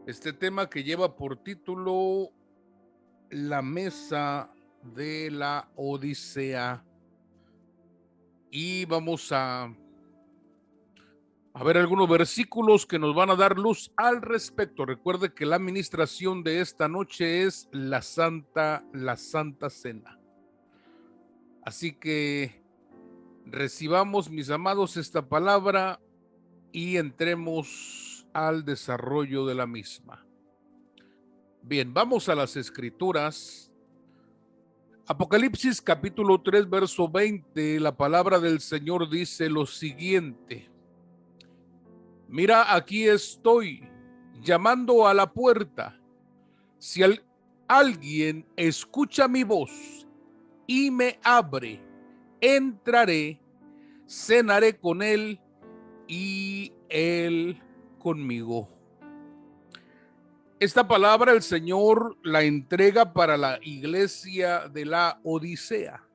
Este tema que lleva por título La mesa de la Odisea. Y vamos a ver algunos versículos que nos van a dar luz al respecto. Recuerde que la administración de esta noche es la Santa Cena. Así que recibamos, mis amados, esta palabra y entremos al desarrollo de la misma. Bien, vamos a las escrituras. Apocalipsis capítulo 3, verso 20, la palabra del Señor dice lo siguiente: mira, aquí estoy llamando a la puerta. Si alguien escucha mi voz y me abre, entraré, cenaré con él y él conmigo. Esta palabra el Señor la entrega para la iglesia de la Odisea.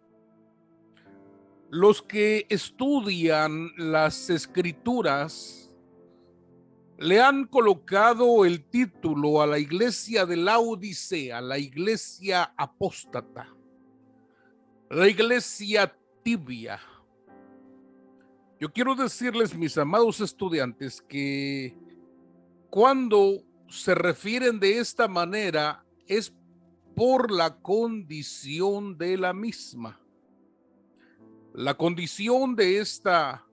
Los que estudian las escrituras le han colocado el título a la iglesia de la Odisea, la iglesia apóstata, la iglesia tibia. Yo quiero decirles, mis amados estudiantes, que cuando se refieren de esta manera es por la condición de la misma. La condición de esta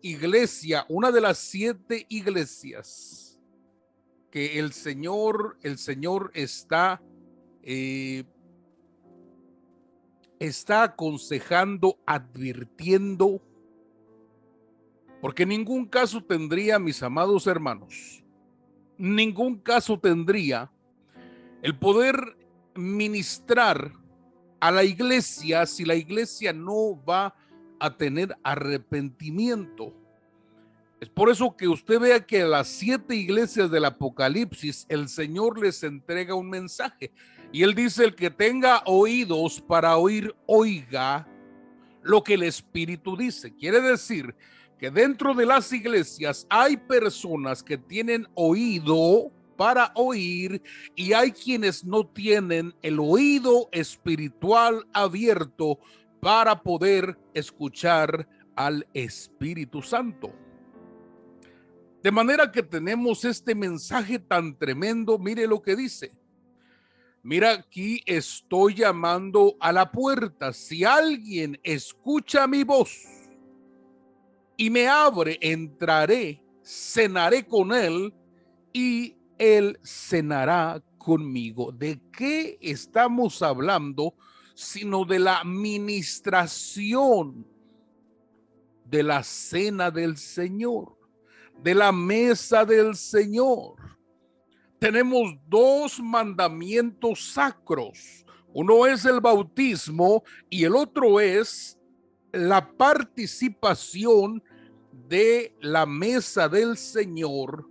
iglesia, una de las 7 iglesias que el Señor está aconsejando, advirtiendo, porque en ningún caso tendría, mis amados hermanos, ningún caso tendría el poder ministrar a la iglesia si la iglesia no va a tener arrepentimiento. Es por eso que usted vea que a las 7 iglesias del Apocalipsis el Señor les entrega un mensaje y él dice: el que tenga oídos para oír, oiga lo que el Espíritu dice. Quiere decir que dentro de las iglesias hay personas que tienen oído para oír y hay quienes no tienen el oído espiritual abierto para poder escuchar al Espíritu Santo. De manera que tenemos este mensaje tan tremendo. Mire lo que dice: mira, aquí estoy llamando a la puerta. Si alguien escucha mi voz y me abre, entraré, cenaré con él y él cenará conmigo. ¿De qué estamos hablando? Sino de la ministración de la cena del Señor, de la mesa del Señor. Tenemos 2 mandamientos sacros. Uno es el bautismo y el otro es la participación de la mesa del Señor,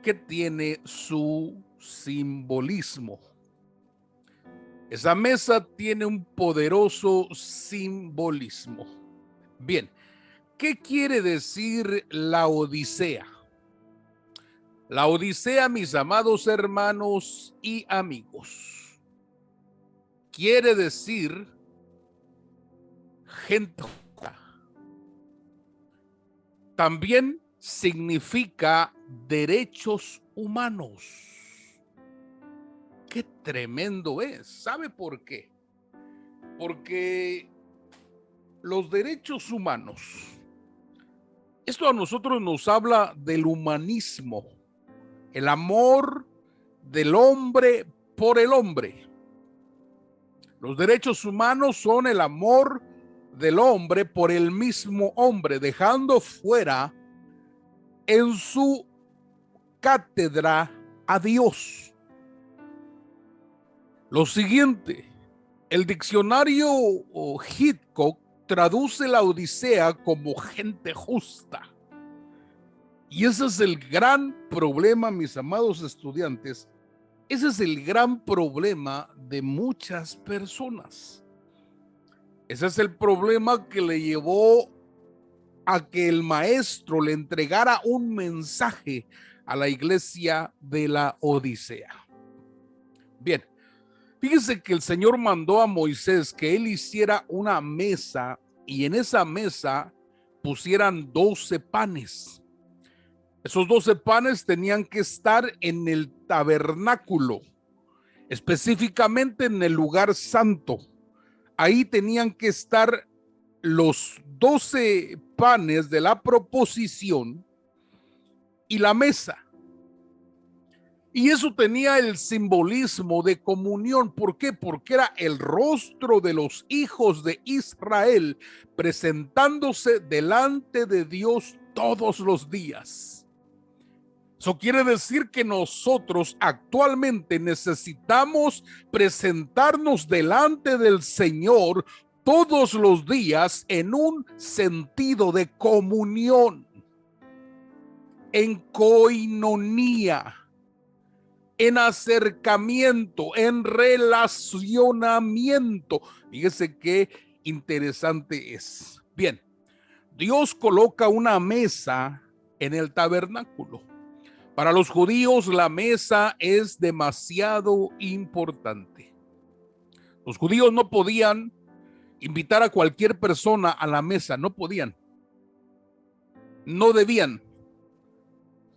que tiene su simbolismo. Esa mesa tiene un poderoso simbolismo. Bien, ¿qué quiere decir la Odisea? La Odisea, mis amados hermanos y amigos, quiere decir gente. También significa derechos humanos. Qué tremendo es. ¿Sabe por qué? Porque los derechos humanos, esto a nosotros nos habla del humanismo, el amor del hombre por el hombre. Los derechos humanos son el amor del hombre por el mismo hombre, dejando fuera en su cátedra a Dios. Lo siguiente, el diccionario Hitchcock traduce la Odisea como gente justa. Y ese es el gran problema, mis amados estudiantes. Ese es el gran problema de muchas personas. Ese es el problema que le llevó a que el maestro le entregara un mensaje a la iglesia de la Odisea. Bien, fíjense que el Señor mandó a Moisés que él hiciera una mesa y en esa mesa pusieran 12 panes. Esos 12 panes tenían que estar en el tabernáculo, específicamente en el lugar santo. Ahí tenían que estar los 12 panes de la proposición y la mesa. Y eso tenía el simbolismo de comunión. ¿Por qué? Porque era el rostro de los hijos de Israel presentándose delante de Dios todos los días. Eso quiere decir que nosotros actualmente necesitamos presentarnos delante del Señor todos los días en un sentido de comunión, en coinonía, en acercamiento, en relacionamiento. Fíjese qué interesante es. Bien, Dios coloca una mesa en el tabernáculo. Para los judíos la mesa es demasiado importante. Los judíos no podían invitar a cualquier persona a la mesa, no podían, no debían,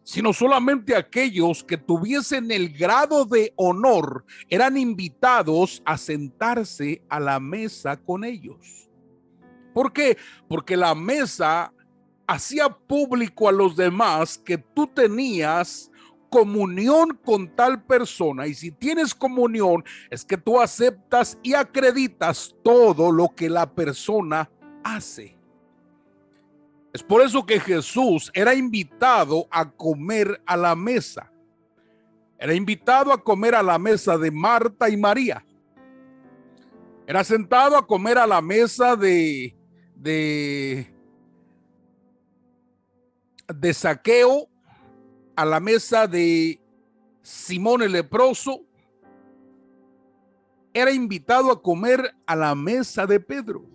sino solamente aquellos que tuviesen el grado de honor eran invitados a sentarse a la mesa con ellos. ¿Por qué? Porque la mesa hacía público a los demás que tú tenías comunión con tal persona, y si tienes comunión es que tú aceptas y acreditas todo lo que la persona hace. Es por eso que Jesús era invitado a comer a la mesa. Era invitado a comer a la mesa de Marta y María. Era sentado a comer a la mesa de Zaqueo, a la mesa de Simón el leproso. Era invitado a comer a la mesa de Pedro.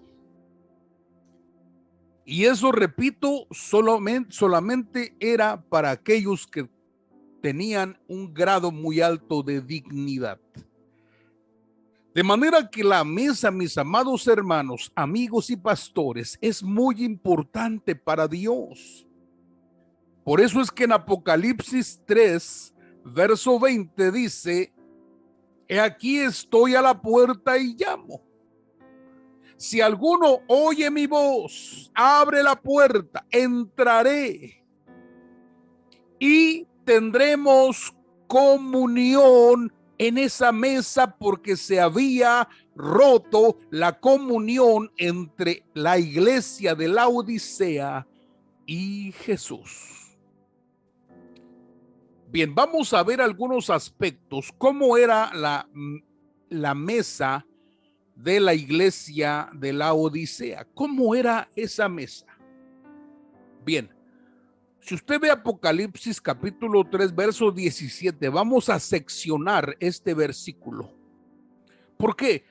Y eso, repito, solamente era para aquellos que tenían un grado muy alto de dignidad. De manera que la mesa, mis amados hermanos, amigos y pastores, es muy importante para Dios. Por eso es que en Apocalipsis 3, verso 20 dice: he aquí estoy a la puerta y llamo. Si alguno oye mi voz, abre la puerta, entraré y tendremos comunión en esa mesa, porque se había roto la comunión entre la iglesia de la Odisea y Jesús. Bien, vamos a ver algunos aspectos. ¿Cómo era la mesa de la iglesia de la Odisea? ¿Cómo era esa mesa? Bien, si usted ve Apocalipsis capítulo 3, verso 17, vamos a seccionar este versículo. ¿Por qué?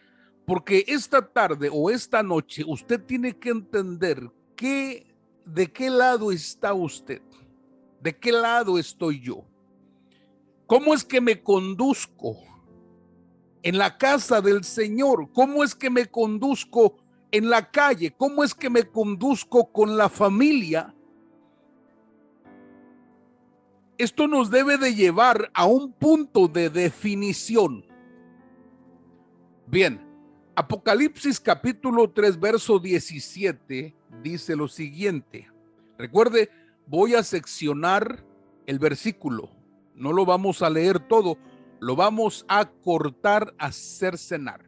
Porque esta tarde o esta noche usted tiene que entender de qué lado está usted, de qué lado estoy yo. ¿Cómo es que me conduzco en la casa del Señor? ¿Cómo es que me conduzco en la calle? ¿Cómo es que me conduzco con la familia? Esto nos debe de llevar a un punto de definición. Bien, Apocalipsis capítulo 3, verso 17 dice lo siguiente. Recuerde, voy a seccionar el versículo. No lo vamos a leer todo, lo vamos a cortar, a cercenar.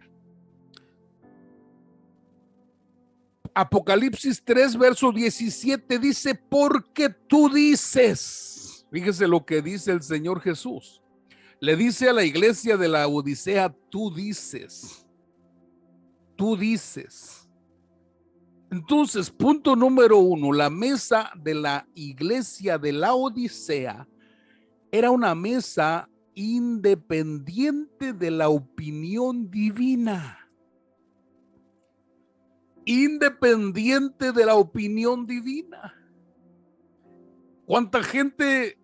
Apocalipsis 3, verso 17 dice: porque tú dices. Fíjese lo que dice el Señor Jesús. Le dice a la iglesia de la Odisea: tú dices. Tú dices. Entonces, punto número 1, la mesa de la iglesia de la Odisea era una mesa independiente de la opinión divina. Independiente de la opinión divina. ¿Cuánta gente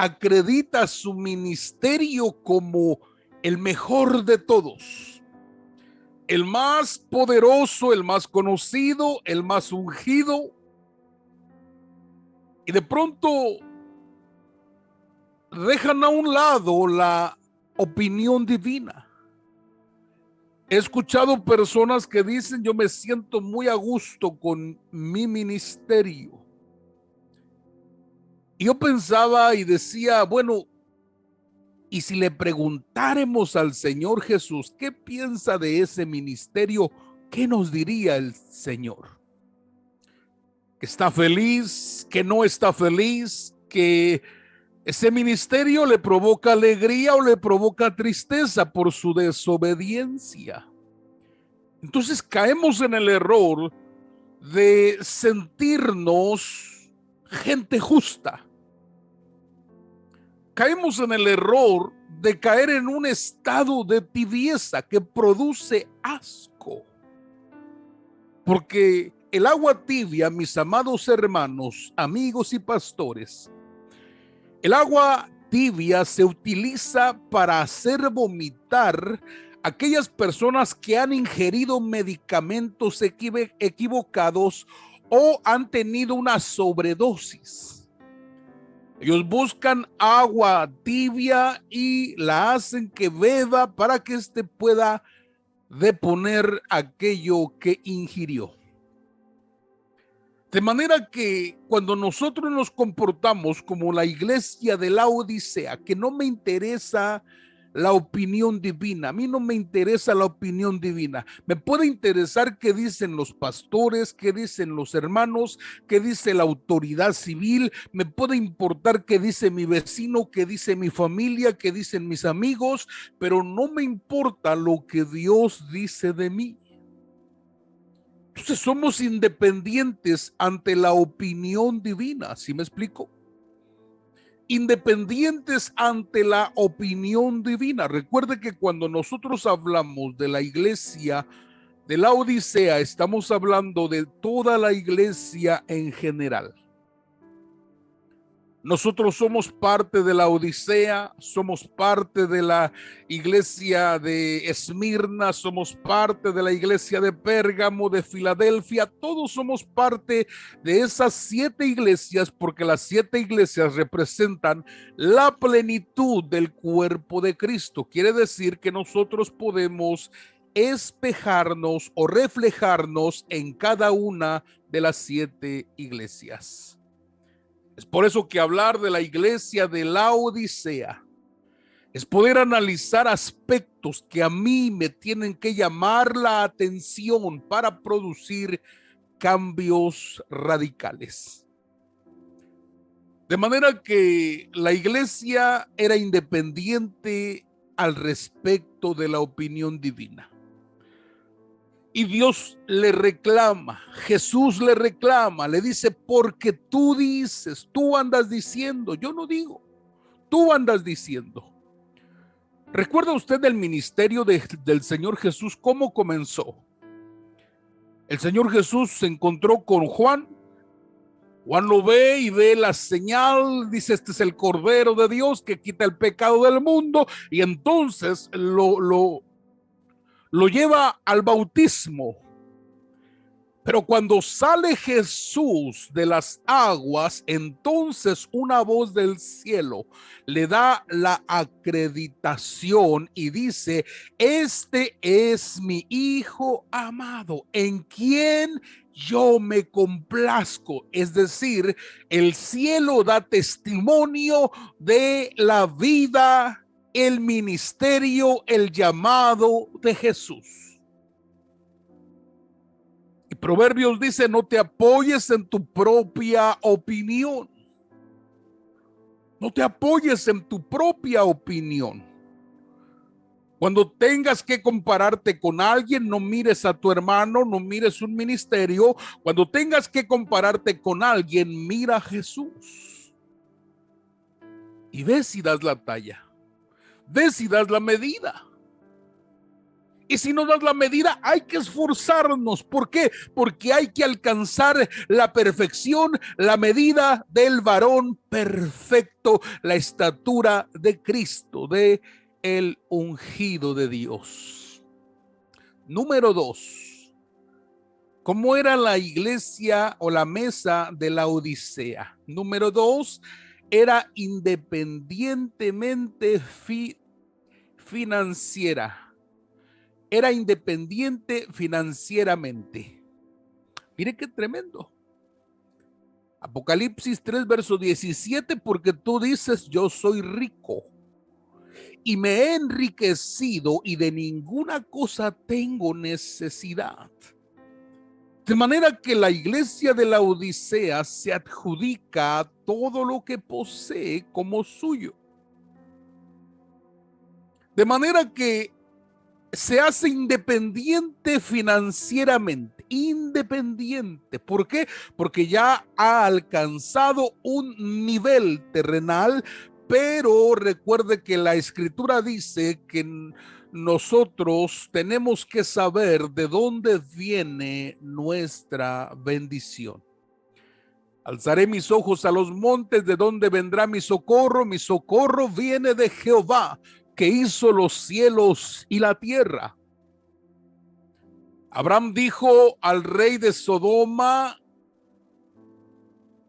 acredita su ministerio como el mejor de todos, el más poderoso, el más conocido, el más ungido, y de pronto dejan a un lado la opinión divina. He escuchado personas que dicen: yo me siento muy a gusto con mi ministerio. Y yo pensaba y decía, bueno, y si le preguntáramos al Señor Jesús qué piensa de ese ministerio, ¿qué nos diría el Señor? ¿Que está feliz? ¿Que no está feliz? ¿Que ese ministerio le provoca alegría o le provoca tristeza por su desobediencia? Entonces caemos en el error de sentirnos gente justa. Caemos en el error de caer en un estado de tibieza que produce asco. Porque el agua tibia, mis amados hermanos, amigos y pastores, el agua tibia se utiliza para hacer vomitar a aquellas personas que han ingerido medicamentos equivocados o han tenido una sobredosis. Ellos buscan agua tibia y la hacen que beba para que éste pueda deponer aquello que ingirió. De manera que cuando nosotros nos comportamos como la iglesia de Laodicea, que no me interesa la opinión divina, a mí no me interesa la opinión divina, me puede interesar qué dicen los pastores, qué dicen los hermanos, qué dice la autoridad civil, me puede importar qué dice mi vecino, qué dice mi familia, qué dicen mis amigos, pero no me importa lo que Dios dice de mí. Entonces somos independientes ante la opinión divina, ¿sí me explico? Independientes ante la opinión divina. Recuerde que cuando nosotros hablamos de la iglesia de la Odisea, estamos hablando de toda la iglesia en general. Nosotros somos parte de la Odisea, somos parte de la iglesia de Esmirna, somos parte de la iglesia de Pérgamo, de Filadelfia, todos somos parte de esas 7 iglesias, porque las 7 iglesias representan la plenitud del cuerpo de Cristo. Quiere decir que nosotros podemos espejarnos o reflejarnos en cada una de las 7 iglesias. Es por eso que hablar de la iglesia de Laodicea es poder analizar aspectos que a mí me tienen que llamar la atención para producir cambios radicales. De manera que la iglesia era independiente al respecto de la opinión divina. Y Dios le reclama, Jesús le reclama, le dice: porque tú dices, tú andas diciendo, yo no digo, tú andas diciendo. ¿Recuerda usted el ministerio del Señor Jesús? ¿Cómo comenzó? El Señor Jesús se encontró con Juan. Juan lo ve y ve la señal, dice: este es el Cordero de Dios que quita el pecado del mundo, y entonces lo lleva al bautismo. Pero cuando sale Jesús de las aguas, entonces una voz del cielo le da la acreditación y dice: este es mi Hijo amado, en quien yo me complazco. Es decir, el cielo da testimonio de la vida, el ministerio, el llamado de Jesús. Y Proverbios dice: no te apoyes en tu propia opinión. No te apoyes en tu propia opinión. Cuando tengas que compararte con alguien, no mires a tu hermano, no mires un ministerio. Cuando tengas que compararte con alguien, mira a Jesús. Y ve si das la talla. Ve si das la medida. Y si no das la medida, hay que esforzarnos. ¿Por qué? Porque hay que alcanzar la perfección, la medida del varón perfecto, la estatura de Cristo, de el ungido de Dios. Número 2. ¿Cómo era la iglesia o la mesa de la Odisea? Número 2, era independientemente financiera. Era independiente financieramente. Mire qué tremendo. Apocalipsis 3, verso 17, porque tú dices, yo soy rico y me he enriquecido y de ninguna cosa tengo necesidad. De manera que la iglesia de la Odisea se adjudica todo lo que posee como suyo. De manera que se hace independiente financieramente, independiente. ¿Por qué? Porque ya ha alcanzado un nivel terrenal, pero recuerde que la escritura dice que nosotros tenemos que saber de dónde viene nuestra bendición. Alzaré mis ojos a los montes, ¿de dónde vendrá mi socorro? Mi socorro viene de Jehová, que hizo los cielos y la tierra. Abraham dijo al rey de Sodoma,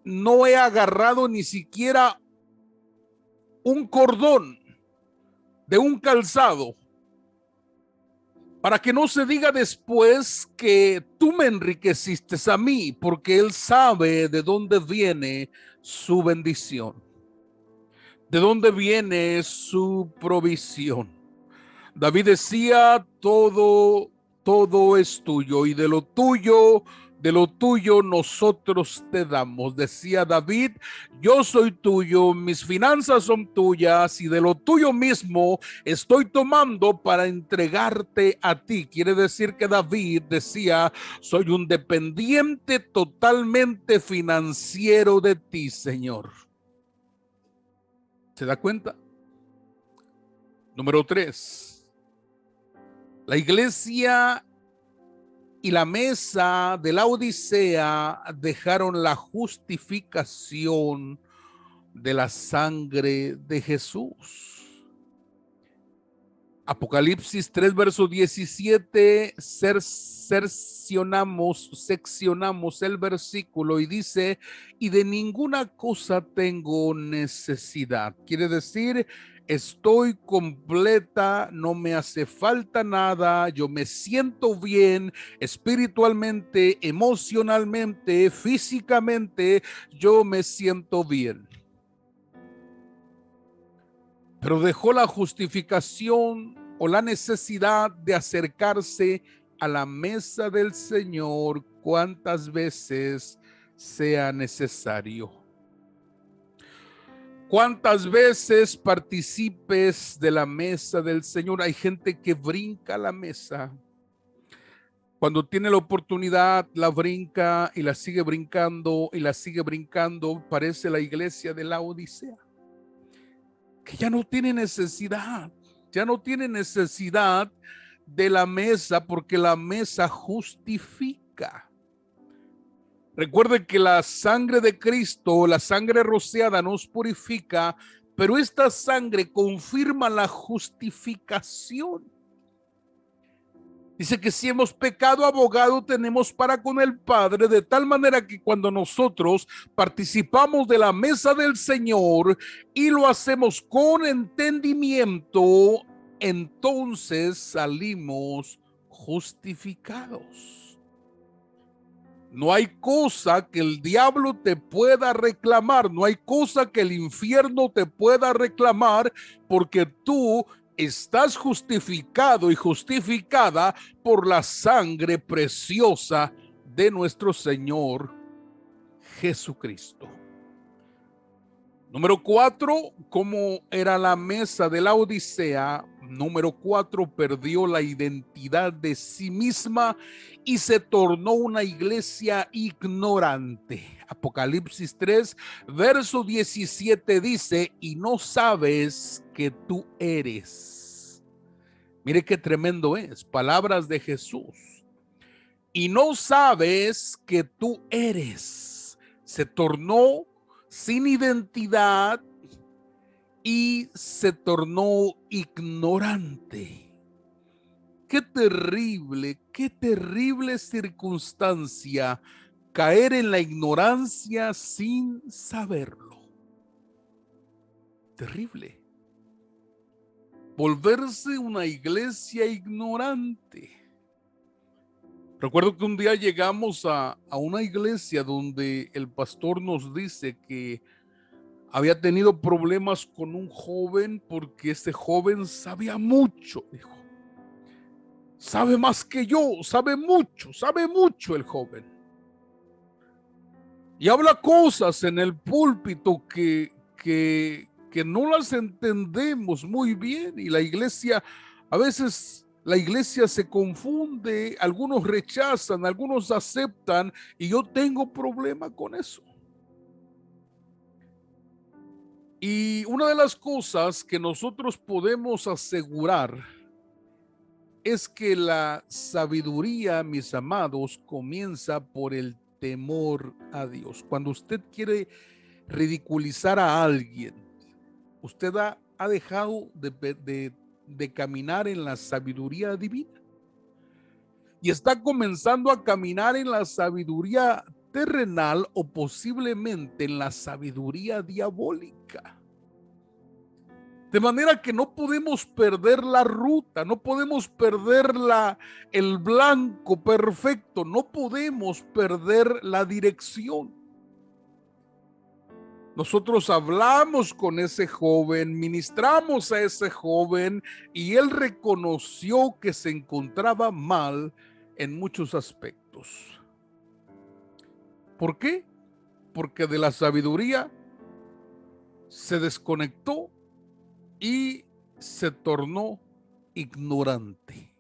no he agarrado ni siquiera un cordón de un calzado, para que no se diga después que tú me enriqueciste a mí, porque él sabe de dónde viene su bendición, de dónde viene su provisión. David decía, todo es tuyo, y de lo tuyo nosotros te damos. Decía David, yo soy tuyo, mis finanzas son tuyas, y de lo tuyo mismo estoy tomando para entregarte a ti. Quiere decir que David decía, soy un dependiente totalmente financiero de ti, Señor. ¿Se da cuenta? Número 3. La iglesia y la mesa de la Odisea dejaron la justificación de la sangre de Jesús. Apocalipsis 3, verso 17, seccionamos el versículo y dice, y de ninguna cosa tengo necesidad. Quiere decir, estoy completa, no me hace falta nada, yo me siento bien espiritualmente, emocionalmente, físicamente, yo me siento bien. Pero dejó la justificación o la necesidad de acercarse a la mesa del Señor cuantas veces sea necesario. ¿Cuántas veces participes de la mesa del Señor? Hay gente que brinca la mesa. Cuando tiene la oportunidad, la brinca y la sigue brincando y la sigue brincando. Parece la iglesia de la Odisea, que ya no tiene necesidad de la mesa, porque la mesa justifica. Recuerde que la sangre de Cristo, la sangre rociada, nos purifica, pero esta sangre confirma la justificación. Dice que si hemos pecado, abogado tenemos para con el Padre, de tal manera que cuando nosotros participamos de la mesa del Señor y lo hacemos con entendimiento, entonces salimos justificados. No hay cosa que el diablo te pueda reclamar, no hay cosa que el infierno te pueda reclamar, porque tú estás justificado y justificada por la sangre preciosa de nuestro Señor Jesucristo. Número 4, ¿cómo era la mesa de la Odisea? Número 4, perdió la identidad de sí misma y se tornó una iglesia ignorante. Apocalipsis 3, verso 17 dice, y no sabes que tú eres. Mire qué tremendo es, palabras de Jesús. Y no sabes que tú eres. Se tornó sin identidad y se tornó ignorante. Qué terrible circunstancia caer en la ignorancia sin saberlo. Terrible. Volverse una iglesia ignorante. Recuerdo que un día llegamos a una iglesia donde el pastor nos dice que había tenido problemas con un joven porque ese joven sabía mucho, dijo. Sabe más que yo, sabe mucho el joven. Y habla cosas en el púlpito que no las entendemos muy bien, y la iglesia, a veces la iglesia se confunde, algunos rechazan, algunos aceptan, y yo tengo problema con eso. Y una de las cosas que nosotros podemos asegurar es que la sabiduría, mis amados, comienza por el temor a Dios. Cuando usted quiere ridiculizar a alguien, usted ha dejado de caminar en la sabiduría divina y está comenzando a caminar en la sabiduría terrenal o posiblemente en la sabiduría diabólica. De manera que no podemos perder la ruta, no podemos perder el blanco perfecto, no podemos perder la dirección. Nosotros hablamos con ese joven, ministramos a ese joven y él reconoció que se encontraba mal en muchos aspectos. ¿Por qué? Porque de la sabiduría se desconectó y se tornó ignorante.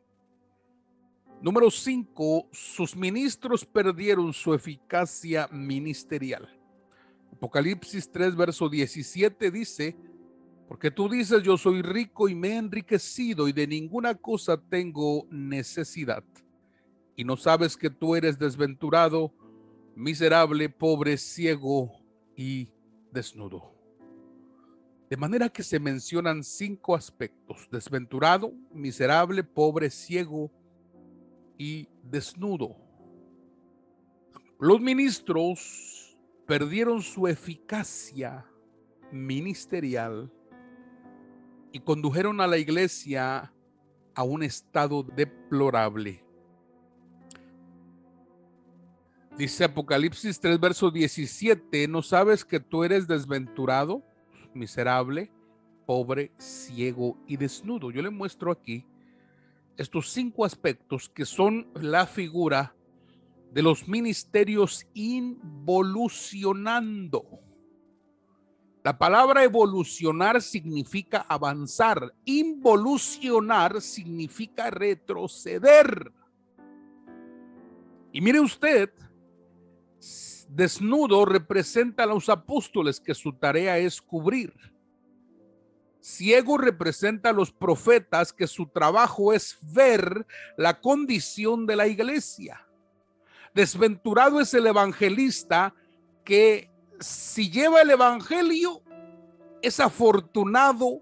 Número 5, sus ministros perdieron su eficacia ministerial. Apocalipsis 3, verso 17 dice: porque tú dices, yo soy rico y me he enriquecido y de ninguna cosa tengo necesidad. Y no sabes que tú eres desventurado, miserable, pobre, ciego y desnudo. De manera que se mencionan 5 aspectos: desventurado, miserable, pobre, ciego y desnudo. Los ministros perdieron su eficacia ministerial y condujeron a la iglesia a un estado deplorable. Dice Apocalipsis 3, verso 17, ¿no sabes que tú eres desventurado, miserable, pobre, ciego y desnudo? Yo le muestro aquí estos 5 aspectos que son la figura de los ministerios involucionando. La palabra evolucionar significa avanzar, involucionar significa retroceder. Y mire usted, desnudo representa a los apóstoles, que su tarea es cubrir. Ciego representa a los profetas, que su trabajo es ver la condición de la iglesia. Desventurado es el evangelista, que si lleva el evangelio es afortunado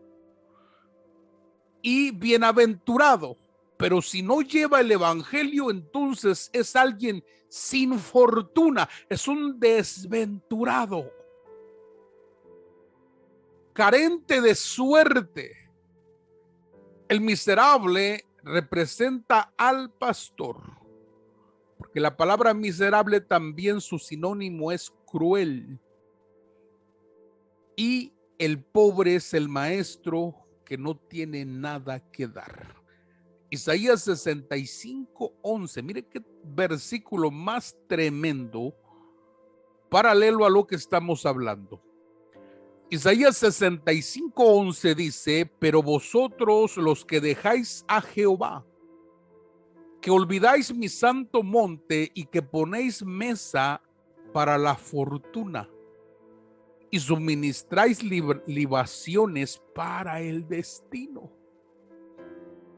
y bienaventurado, pero si no lleva el evangelio, entonces es alguien sin fortuna, es un desventurado, carente de suerte. El miserable representa al pastor, porque la palabra miserable también su sinónimo es cruel. Y el pobre es el maestro que no tiene nada que dar. Isaías 65:11, mire qué versículo más tremendo, paralelo a lo que estamos hablando. Isaías 65:11 dice: pero vosotros, los que dejáis a Jehová, que olvidáis mi santo monte y que ponéis mesa para la fortuna y suministráis libaciones para el destino.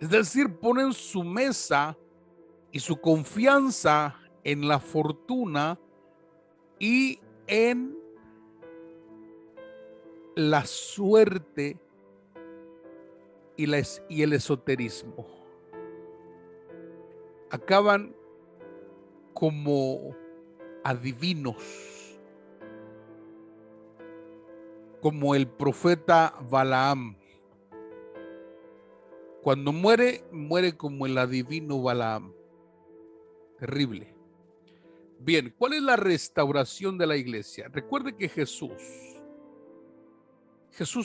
Es decir, ponen su mesa y su confianza en la fortuna y en la suerte y el esoterismo. Acaban como adivinos, como el profeta Balaam. Cuando muere, muere como el adivino Balaam. Terrible. Bien, ¿cuál es la restauración de la iglesia? Recuerde que Jesús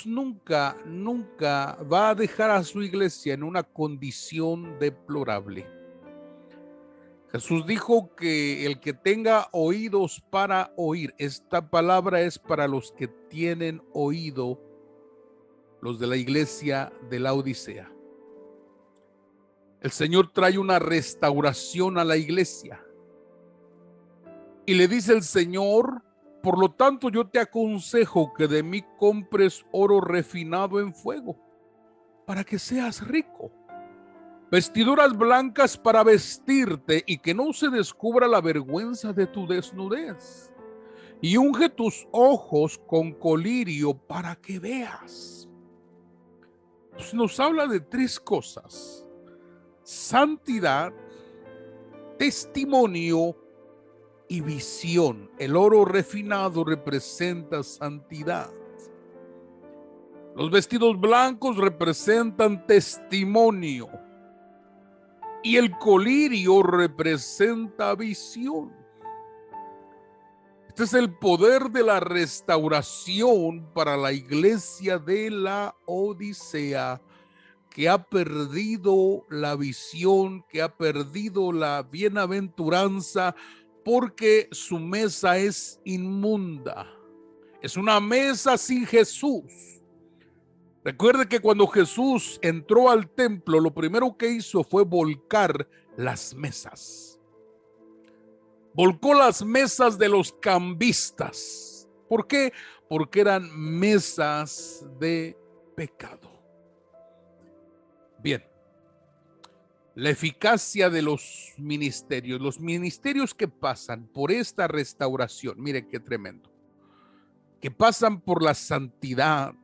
nunca va a dejar a su iglesia en una condición deplorable. Jesús dijo que el que tenga oídos para oír, esta palabra es para los que tienen oído, los de la iglesia de la Odisea. El Señor trae una restauración a la iglesia. Y le dice el Señor: por lo tanto, yo te aconsejo que de mí compres oro refinado en fuego, para que seas rico, vestiduras blancas para vestirte y que no se descubra la vergüenza de tu desnudez, y unge tus ojos con colirio para que veas. Pues nos habla de tres cosas: santidad, testimonio y visión. El oro refinado representa santidad. Los vestidos blancos representan testimonio. Y el colirio representa visión. Este es el poder de la restauración para la iglesia de la Odisea, que ha perdido la visión, que ha perdido la bienaventuranza, porque su mesa es inmunda. Es una mesa sin Jesús. Recuerde que cuando Jesús entró al templo, lo primero que hizo fue volcar las mesas. Volcó las mesas de los cambistas. ¿Por qué? Porque eran mesas de pecado. Bien. La eficacia de los ministerios que pasan por esta restauración, miren qué tremendo, que pasan por la santidad,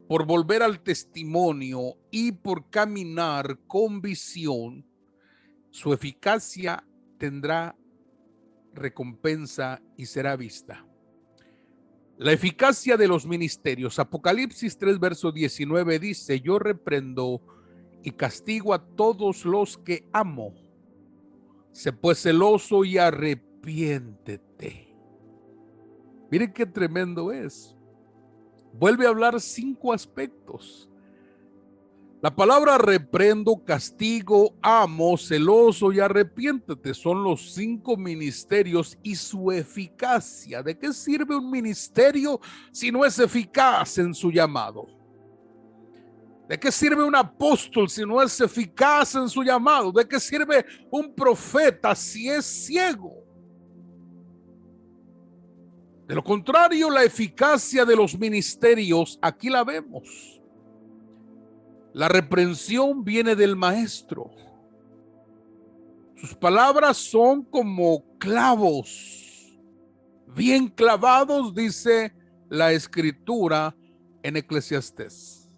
por volver al testimonio y por caminar con visión, su eficacia tendrá recompensa y será vista. La eficacia de los ministerios. Apocalipsis 3, verso 19 dice: yo reprendo y castigo a todos los que amo. Sé pues celoso y arrepiéntete. Miren qué tremendo es. Vuelve a hablar 5 aspectos. La palabra reprendo, castigo, amo, celoso y arrepiéntete son los 5 ministerios y su eficacia. ¿De qué sirve un ministerio si no es eficaz en su llamado? ¿De qué sirve un apóstol si no es eficaz en su llamado? ¿De qué sirve un profeta si es ciego? De lo contrario, la eficacia de los ministerios, aquí la vemos. La reprensión viene del maestro. Sus palabras son como clavos, bien clavados, dice la escritura en Eclesiastés.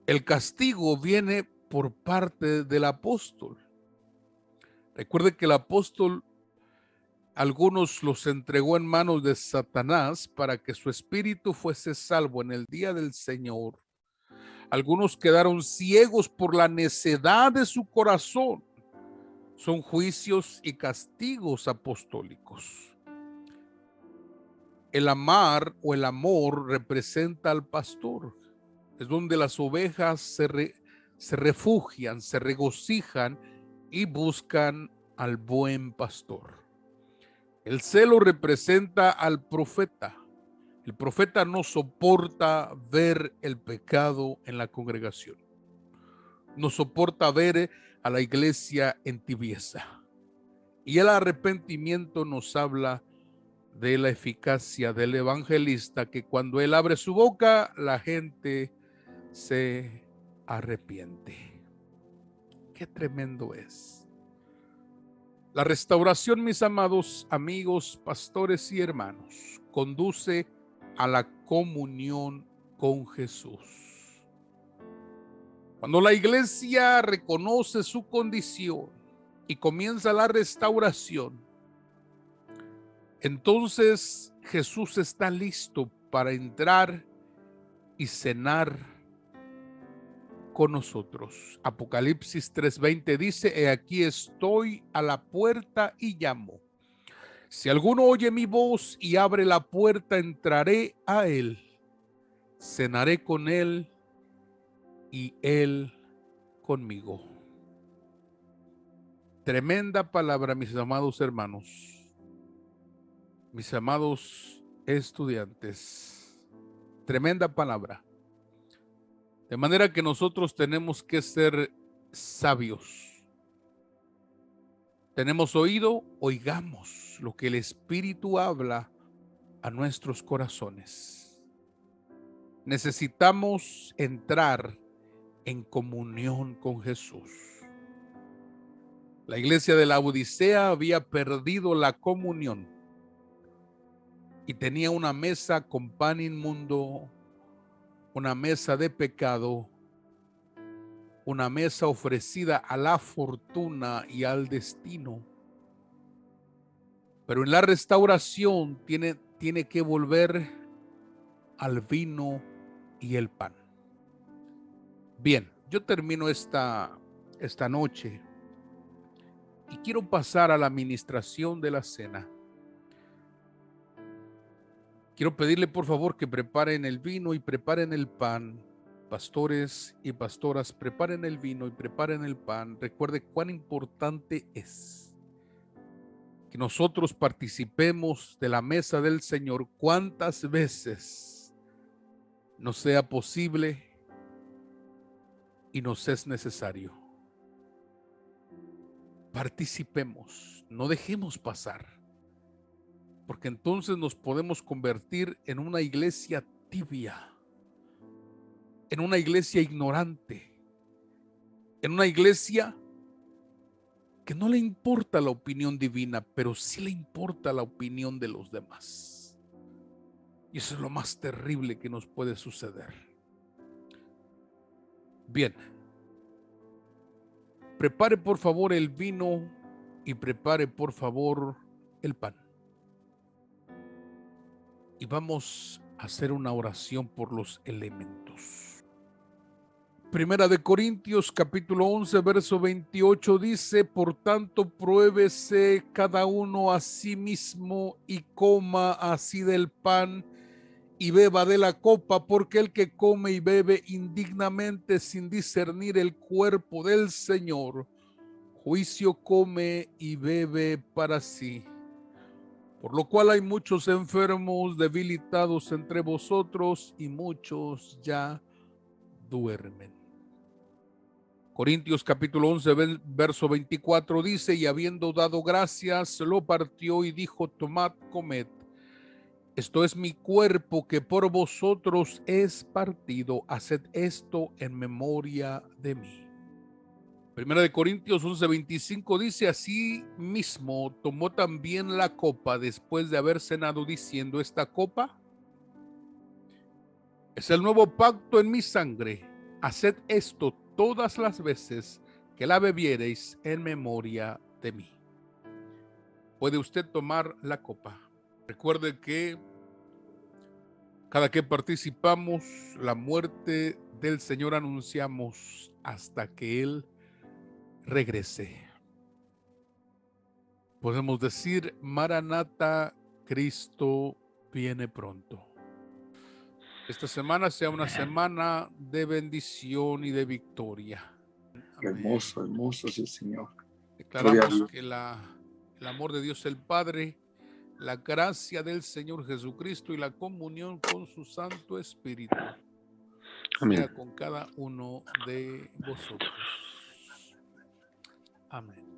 El castigo viene por parte del apóstol. Recuerde que el apóstol, algunos los entregó en manos de Satanás para que su espíritu fuese salvo en el día del Señor. Algunos quedaron ciegos por la necedad de su corazón. Son juicios y castigos apostólicos. El amar o el amor representa al pastor. Es donde las ovejas se refugian, se regocijan y buscan al buen pastor. El celo representa al profeta. El profeta no soporta ver el pecado en la congregación. No soporta ver a la iglesia en tibieza. Y el arrepentimiento nos habla de la eficacia del evangelista, que cuando él abre su boca, la gente se arrepiente. Qué tremendo es. La restauración, mis amados amigos, pastores y hermanos, conduce a la comunión con Jesús. Cuando la iglesia reconoce su condición y comienza la restauración, entonces Jesús está listo para entrar y cenar con nosotros. Apocalipsis 3:20 dice: He aquí estoy a la puerta y llamo. Si alguno oye mi voz y abre la puerta, entraré a él, cenaré con él y él conmigo. Tremenda palabra, mis amados hermanos, mis amados estudiantes. Tremenda palabra. De manera que nosotros tenemos que ser sabios. Tenemos oído, oigamos lo que el Espíritu habla a nuestros corazones. Necesitamos entrar en comunión con Jesús. La iglesia de la Odisea había perdido la comunión y tenía una mesa con pan inmundo, una mesa de pecado, una mesa ofrecida a la fortuna y al destino. Pero en la restauración tiene que volver al vino y el pan. Bien, yo termino esta noche y quiero pasar a la administración de la cena. Quiero pedirle por favor que preparen el vino y preparen el pan. Pastores y pastoras, preparen el vino y preparen el pan. Recuerde cuán importante es que nosotros participemos de la mesa del Señor cuantas veces nos sea posible y nos es necesario. Participemos, no dejemos pasar, porque entonces nos podemos convertir en una iglesia tibia, en una iglesia ignorante, en una iglesia que no le importa la opinión divina, pero sí le importa la opinión de los demás. Y eso es lo más terrible que nos puede suceder. Bien, prepare por favor el vino y prepare por favor el pan. Y vamos a hacer una oración por los elementos. Primera de Corintios capítulo 11 verso 28 dice: por tanto pruébese cada uno a sí mismo y coma así del pan y beba de la copa, porque el que come y bebe indignamente sin discernir el cuerpo del Señor, juicio come y bebe para sí. Por lo cual hay muchos enfermos, debilitados entre vosotros, y muchos ya duermen. Corintios capítulo 11 verso 24 dice: y habiendo dado gracias, lo partió y dijo: tomad, comed, esto es mi cuerpo que por vosotros es partido, haced esto en memoria de mí. Primera de Corintios 11:25 dice: así mismo tomó también la copa después de haber cenado, diciendo: esta copa es el nuevo pacto en mi sangre, haced esto todas las veces que la bebiereis en memoria de mí. Puede usted tomar la copa. Recuerde que cada que participamos la muerte del Señor anunciamos hasta que Él regrese. Podemos decir: Maranata, Cristo viene pronto. Esta semana sea una semana de bendición y de victoria. Amén. Hermoso, hermoso es el Señor. Declaramos que el amor de Dios el Padre, la gracia del Señor Jesucristo y la comunión con su Santo Espíritu Amén. sea con cada uno de vosotros. Amén.